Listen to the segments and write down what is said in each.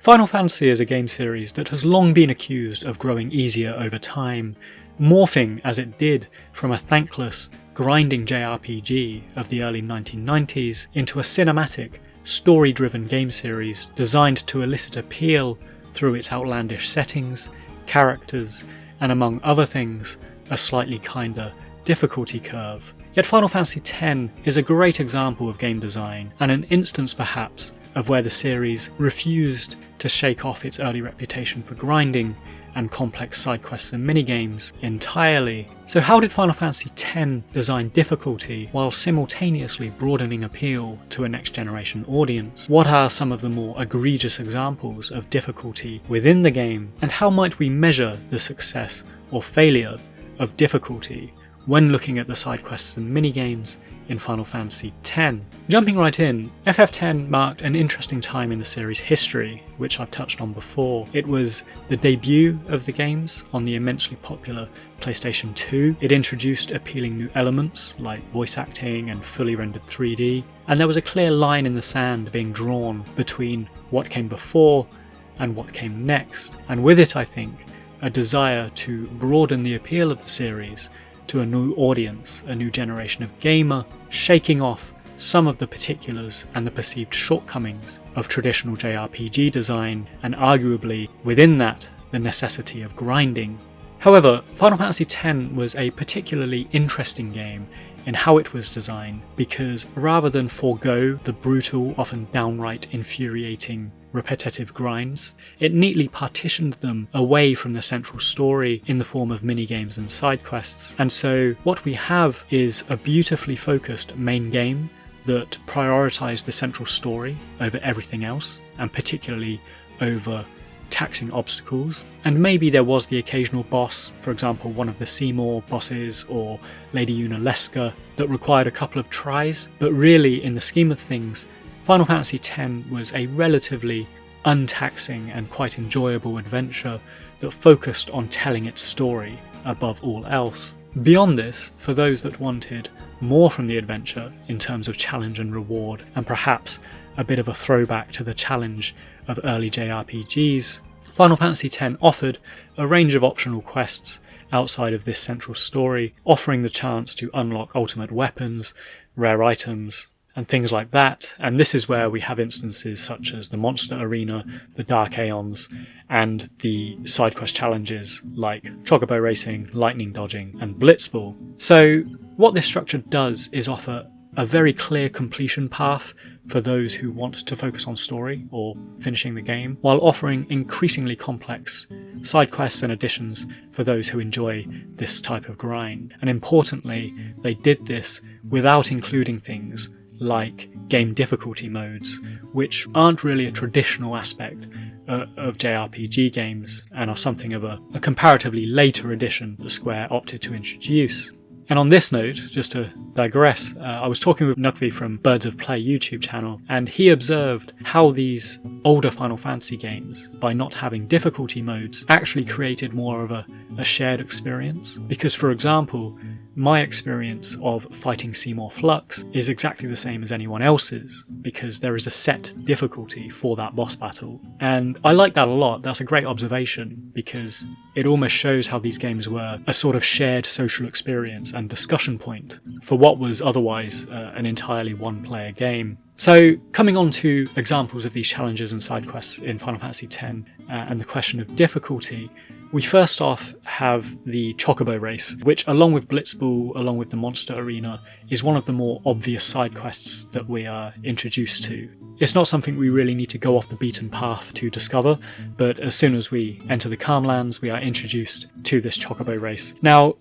Final Fantasy is a game series that has long been accused of growing easier over time, morphing as it did from a thankless, grinding JRPG of the early 1990s into a cinematic, story-driven game series designed to elicit appeal through its outlandish settings, characters, and among other things, a slightly kinder difficulty curve. Yet Final Fantasy X is a great example of game design, and an instance perhaps of where the series refused to shake off its early reputation for grinding and complex side quests and minigames entirely. So how did Final Fantasy X design difficulty while simultaneously broadening appeal to a next generation audience? What are some of the more egregious examples of difficulty within the game, and how might we measure the success or failure of difficulty when looking at the side quests and minigames in Final Fantasy X? Jumping right in, FF10 marked an interesting time in the series' history, which I've touched on before. It was the debut of the games on the immensely popular PlayStation 2. It introduced appealing new elements like voice acting and fully rendered 3D, and there was a clear line in the sand being drawn between what came before and what came next, and with it, I think, a desire to broaden the appeal of the series to a new audience, a new generation of gamer, shaking off some of the particulars and the perceived shortcomings of traditional JRPG design, and arguably within that, the necessity of grinding. However, Final Fantasy X was a particularly interesting game in how it was designed, because rather than forego the brutal, often downright infuriating repetitive grinds, it neatly partitioned them away from the central story in the form of minigames and side quests. And so what we have is a beautifully focused main game that prioritised the central story over everything else, and particularly over taxing obstacles. And maybe there was the occasional boss, for example one of the Seymour bosses or Lady Yunalesca, that required a couple of tries, but really in the scheme of things, Final Fantasy X was a relatively untaxing and quite enjoyable adventure that focused on telling its story above all else. Beyond this, for those that wanted more from the adventure in terms of challenge and reward, and perhaps a bit of a throwback to the challenge of early JRPGs, Final Fantasy X offered a range of optional quests outside of this central story, offering the chance to unlock ultimate weapons, rare items, and things like that. And this is where we have instances such as the Monster Arena, the Dark Aeons, and the side quest challenges like Chocobo Racing, Lightning Dodging, and Blitzball. So what this structure does is offer a very clear completion path for those who want to focus on story or finishing the game, while offering increasingly complex side quests and additions for those who enjoy this type of grind. And importantly, they did this without including things like game difficulty modes, which aren't really a traditional aspect of JRPG games and are something of a comparatively later addition that Square opted to introduce. And on this note, just to digress, I was talking with Nukvi from Birds of Play YouTube channel, and he observed how these older Final Fantasy games, by not having difficulty modes, actually created more of a shared experience. Because, for example, my experience of fighting Seymour Flux is exactly the same as anyone else's, because there is a set difficulty for that boss battle. And I like that a lot. That's a great observation, because it almost shows how these games were a sort of shared social experience and discussion point for what was otherwise an entirely one-player game. So, coming on to examples of these challenges and side quests in Final Fantasy X, and the question of difficulty, we first off have the Chocobo Race, which along with Blitzball, along with the Monster Arena, is one of the more obvious side quests that we are introduced to. It's not something we really need to go off the beaten path to discover, but as soon as we enter the Calmlands, we are introduced to this Chocobo Race. Now,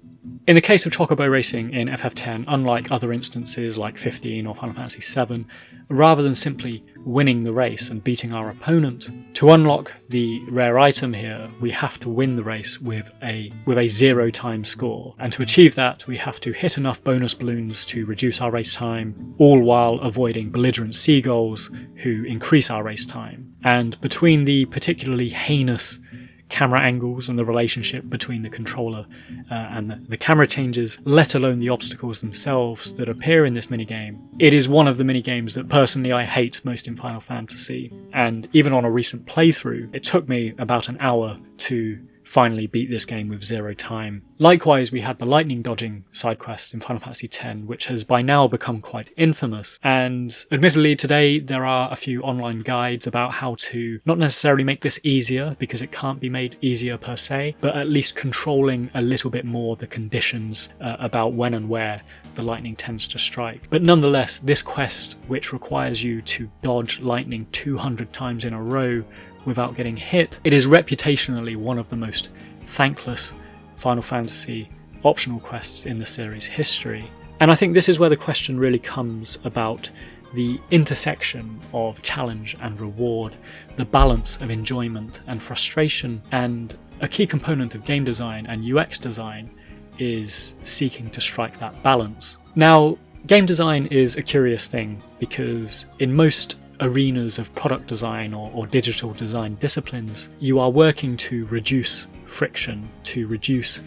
in the case of Chocobo Racing in FF10, unlike other instances like 15 or Final Fantasy 7, rather than simply winning the race and beating our opponent, to unlock the rare item here, we have to win the race with a 0-time score. And to achieve that, we have to hit enough bonus balloons to reduce our race time, all while avoiding belligerent seagulls who increase our race time. And between the particularly heinous camera angles and the relationship between the controller and the camera changes, let alone the obstacles themselves that appear in this minigame. It is one of the minigames that personally I hate most in Final Fantasy, and even on a recent playthrough, it took me about an hour to finally beat this game with 0 time. Likewise, we had the lightning dodging side quest in Final Fantasy X, which has by now become quite infamous. And admittedly, today there are a few online guides about how to not necessarily make this easier, because it can't be made easier per se, but at least controlling a little bit more the conditions about when and where the lightning tends to strike. But nonetheless, this quest, which requires you to dodge lightning 200 times in a row without getting hit, it is reputationally one of the most thankless Final Fantasy optional quests in the series' history. And I think this is where the question really comes about the intersection of challenge and reward, the balance of enjoyment and frustration, and a key component of game design and UX design is seeking to strike that balance. Now, game design is a curious thing, because in most arenas of product design or digital design disciplines, you are working to reduce friction, to reduce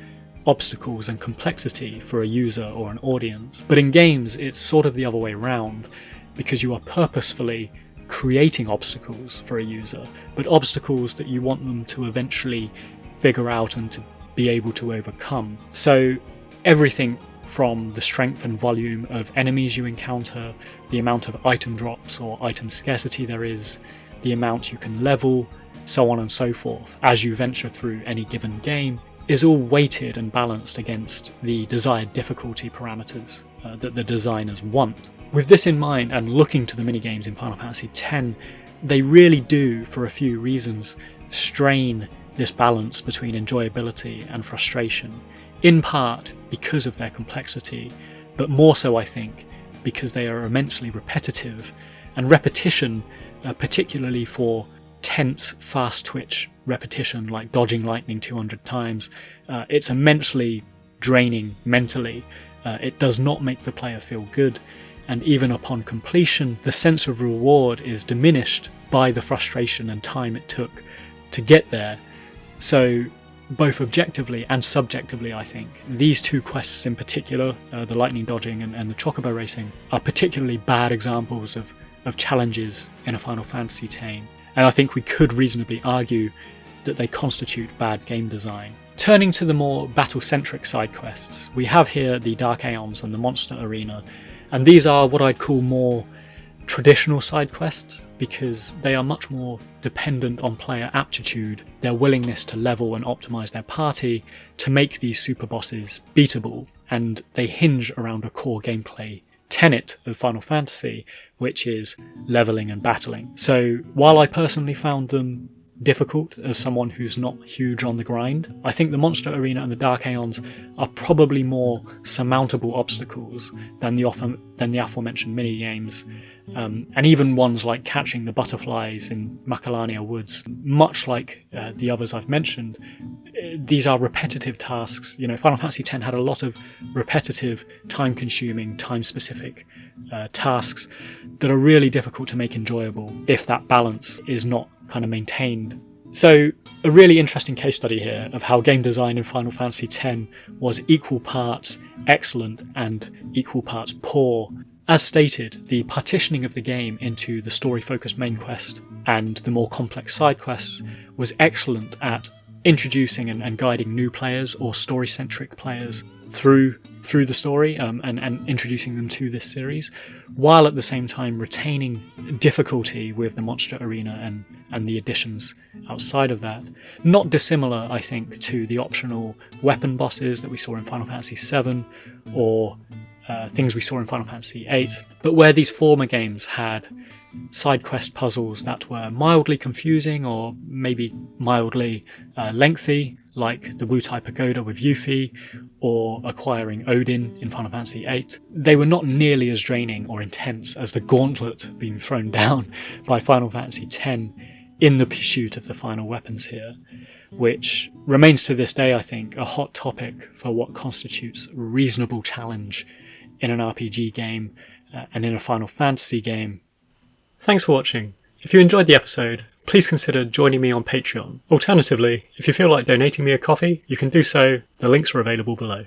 obstacles and complexity for a user or an audience. But in games, it's sort of the other way around, because you are purposefully creating obstacles for a user, but obstacles that you want them to eventually figure out and to be able to overcome. So everything from the strength and volume of enemies you encounter, the amount of item drops or item scarcity there is, the amount you can level, so on and so forth, as you venture through any given game, is all weighted and balanced against the desired difficulty parameters that the designers want. With this in mind, and looking to the minigames in Final Fantasy X, they really do, for a few reasons, strain this balance between enjoyability and frustration, in part because of their complexity, but more so, I think, because they are immensely repetitive, and repetition, particularly for tense, fast twitch repetition like dodging lightning 200 times, it's immensely draining mentally. It does not make the player feel good, and even upon completion, the sense of reward is diminished by the frustration and time it took to get there. So both objectively and subjectively, I think, these two quests in particular, the lightning dodging and the chocobo racing, are particularly bad examples of challenges in a Final Fantasy X, and I think we could reasonably argue that they constitute bad game design. Turning to the more battle-centric side quests, we have here the Dark Aeons and the Monster Arena, and these are what I'd call more traditional side quests, because they are much more dependent on player aptitude, their willingness to level and optimize their party to make these super bosses beatable, and they hinge around a core gameplay tenet of Final Fantasy, which is leveling and battling. So while I personally found them difficult as someone who's not huge on the grind, I think the Monster Arena and the Dark Aeons are probably more surmountable obstacles than the aforementioned minigames, and even ones like catching the butterflies in Macalania Woods. Much like the others I've mentioned, these are repetitive tasks. You know, Final Fantasy X had a lot of repetitive, time-consuming, time-specific tasks that are really difficult to make enjoyable if that balance is not kind of maintained. So a really interesting case study here of how game design in Final Fantasy X was equal parts excellent and equal parts poor. As stated, the partitioning of the game into the story-focused main quest and the more complex side quests was excellent at introducing and guiding new players or story-centric players through the story and introducing them to this series, while at the same time retaining difficulty with the Monster Arena and the additions outside of that. Not dissimilar, I think, to the optional weapon bosses that we saw in Final Fantasy VII or things we saw in Final Fantasy VIII, but where these former games had side quest puzzles that were mildly confusing or maybe mildly lengthy, like the Wutai Pagoda with Yuffie or acquiring Odin in Final Fantasy VIII. They were not nearly as draining or intense as the gauntlet being thrown down by Final Fantasy X in the pursuit of the final weapons here, which remains to this day, I think, a hot topic for what constitutes a reasonable challenge in an RPG game and in a Final Fantasy game. Thanks for watching. If you enjoyed the episode, please consider joining me on Patreon. Alternatively, if you feel like donating me a coffee, you can do so. The links are available below.